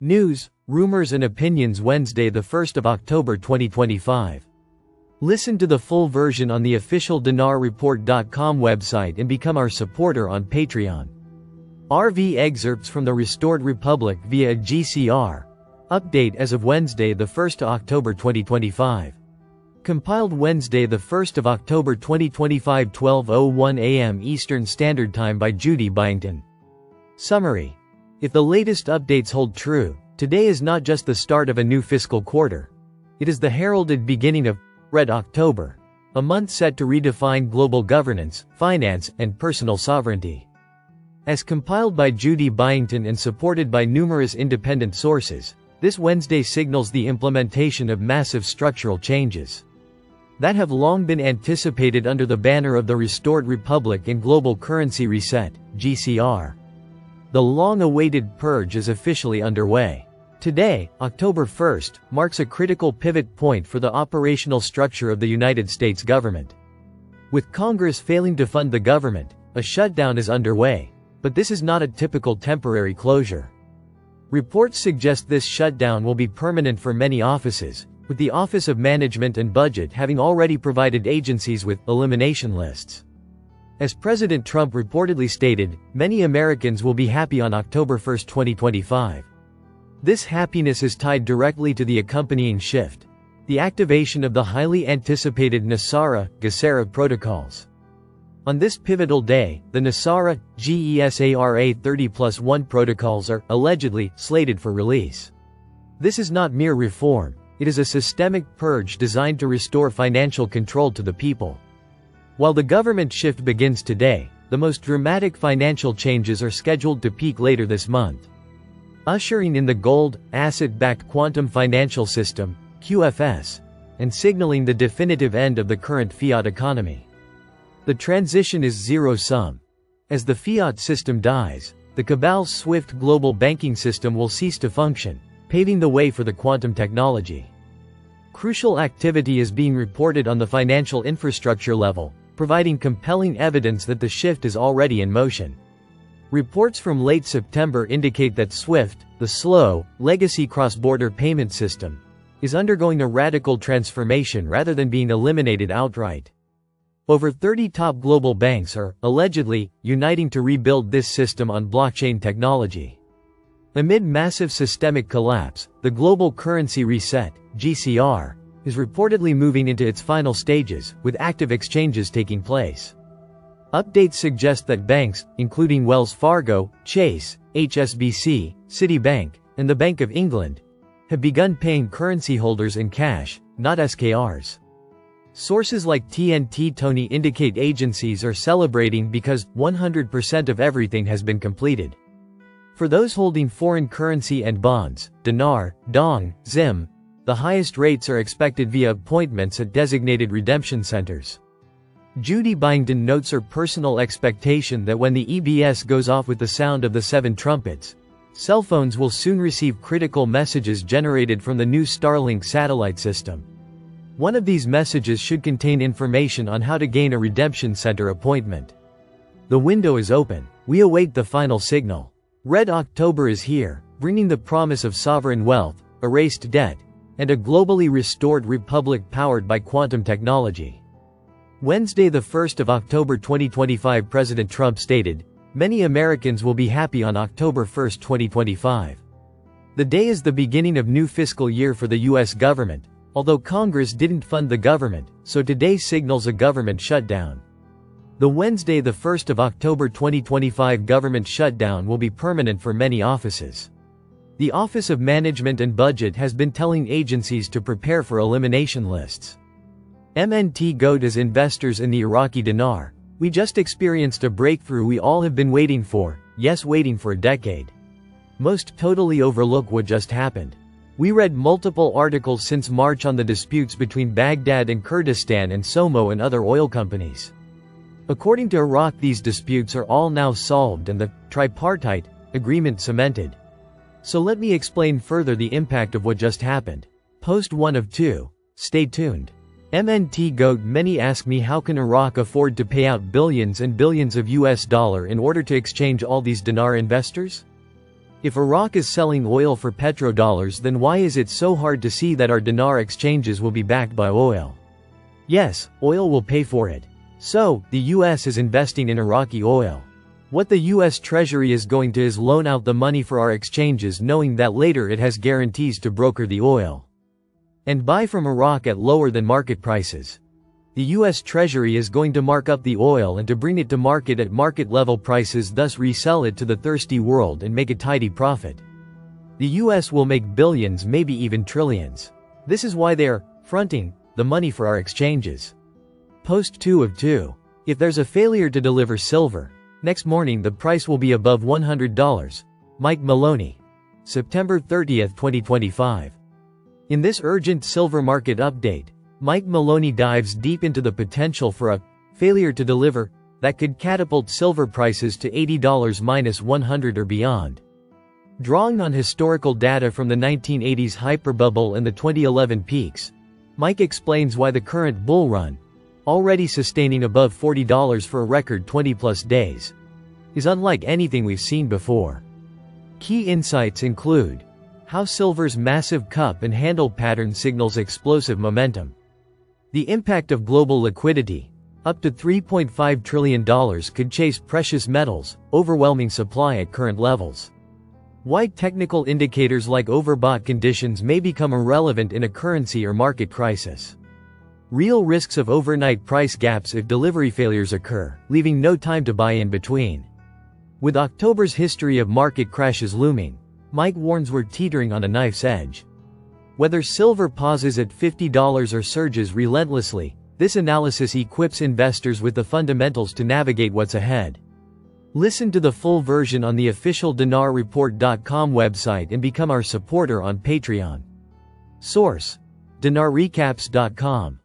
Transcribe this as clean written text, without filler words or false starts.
News, rumors and opinions Wednesday the 1st of October 2025. Listen to the full version on the official dinarreport.com website and become our supporter on Patreon. RV excerpts from the Restored Republic via a GCR. Update as of Wednesday the 1st of October 2025. Compiled Wednesday the 1st of October 2025 12:01 a.m. Eastern Standard Time by Judy Byington. Summary. If the latest updates hold true, today is not just the start of a new fiscal quarter. It is the heralded beginning of Red October, a month set to redefine global governance, finance, and personal sovereignty. As compiled by Judy Byington and supported by numerous independent sources, this Wednesday signals the implementation of massive structural changes that have long been anticipated under the banner of the Restored Republic and Global Currency Reset, GCR. The long-awaited purge is officially underway. Today, October 1st, marks a critical pivot point for the operational structure of the United States government. With Congress failing to fund the government, a shutdown is underway, but this is not a typical temporary closure. Reports suggest this shutdown will be permanent for many offices, with the Office of Management and Budget having already provided agencies with elimination lists. As President Trump reportedly stated, many Americans will be happy on October 1, 2025. This happiness is tied directly to the accompanying shift: the activation of the highly anticipated NESARA-GESARA protocols. On this pivotal day, the NESARA-GESARA 30+1 protocols are, allegedly, slated for release. This is not mere reform, it is a systemic purge designed to restore financial control to the people. While the government shift begins today, the most dramatic financial changes are scheduled to peak later this month, ushering in the gold, asset-backed quantum financial system, QFS, and signaling the definitive end of the current fiat economy. The transition is zero-sum. As the fiat system dies, the cabal's swift global banking system will cease to function, paving the way for the quantum technology. Crucial activity is being reported on the financial infrastructure level, providing compelling evidence that the shift is already in motion. Reports from late September indicate that SWIFT, the slow, legacy cross-border payment system, is undergoing a radical transformation rather than being eliminated outright. Over 30 top global banks are, allegedly, uniting to rebuild this system on blockchain technology. Amid massive systemic collapse, the Global Currency Reset, GCR, is reportedly moving into its final stages, with active exchanges taking place. Updates suggest that banks, including Wells Fargo, Chase, HSBC, Citibank, and the Bank of England, have begun paying currency holders in cash, not SKRs. Sources like TNT Tony indicate agencies are celebrating because 100% of everything has been completed. For those holding foreign currency and bonds, dinar, dong, zim, the highest rates are expected via appointments at designated redemption centers. Judy Byington notes her personal expectation that when the EBS goes off with the sound of the 7 trumpets, cell phones will soon receive critical messages generated from the new Starlink satellite system. One of these messages should contain information on how to gain a redemption center appointment. The window is open. We await the final signal. Red October is here, bringing the promise of sovereign wealth, erased debt, and a globally restored republic powered by quantum technology. Wednesday the 1st of October 2025 President Trump stated, "Many Americans will be happy on October 1, 2025. The day is the beginning of new fiscal year for the U.S. government, although Congress didn't fund the government, so today signals a government shutdown." The Wednesday the 1st of October 2025 government shutdown will be permanent for many offices. The Office of Management and Budget has been telling agencies to prepare for elimination lists. MNT goad as investors in the Iraqi dinar. We just experienced a breakthrough we all have been waiting for, yes, waiting for a decade. Most totally overlook what just happened. We read multiple articles since March on the disputes between Baghdad and Kurdistan and SOMO and other oil companies. According to Iraq, these disputes are all now solved and the tripartite agreement cemented. So let me explain further the impact of what just happened. Post 1 of 2. Stay tuned. MNT goat. Many ask me, how can Iraq afford to pay out billions and billions of US dollar in order to exchange all these dinar investors? If Iraq is selling oil for petrodollars, then why is it so hard to see that our dinar exchanges will be backed by oil? Yes, oil will pay for it. So, the US is investing in Iraqi oil. What the US Treasury is going to is loan out the money for our exchanges, knowing that later it has guarantees to broker the oil and buy from Iraq at lower than market prices. The US Treasury is going to mark up the oil and to bring it to market at market level prices, thus resell it to the thirsty world and make a tidy profit. The US will make billions, maybe even trillions. This is why they are fronting the money for our exchanges. Post 2 of 2. If there's a failure to deliver silver, next morning the price will be above $100. Mike Maloney. September 30, 2025. In this urgent silver market update, Mike Maloney dives deep into the potential for a failure to deliver that could catapult silver prices to $80 minus 100 or beyond. Drawing on historical data from the 1980s hyperbubble and the 2011 peaks, Mike explains why the current bull run, already sustaining above $40 for a record 20-plus days, is unlike anything we've seen before. Key insights include how silver's massive cup and handle pattern signals explosive momentum. The impact of global liquidity, up to $3.5 trillion, could chase precious metals, overwhelming supply at current levels. Why technical indicators like overbought conditions may become irrelevant in a currency or market crisis. Real risks of overnight price gaps if delivery failures occur, leaving no time to buy in between. With October's history of market crashes looming, Mike warns we're teetering on a knife's edge. Whether silver pauses at $50 or surges relentlessly, this analysis equips investors with the fundamentals to navigate what's ahead. Listen to the full version on the official dinarreport.com website and become our supporter on Patreon. Source: dinarrecaps.com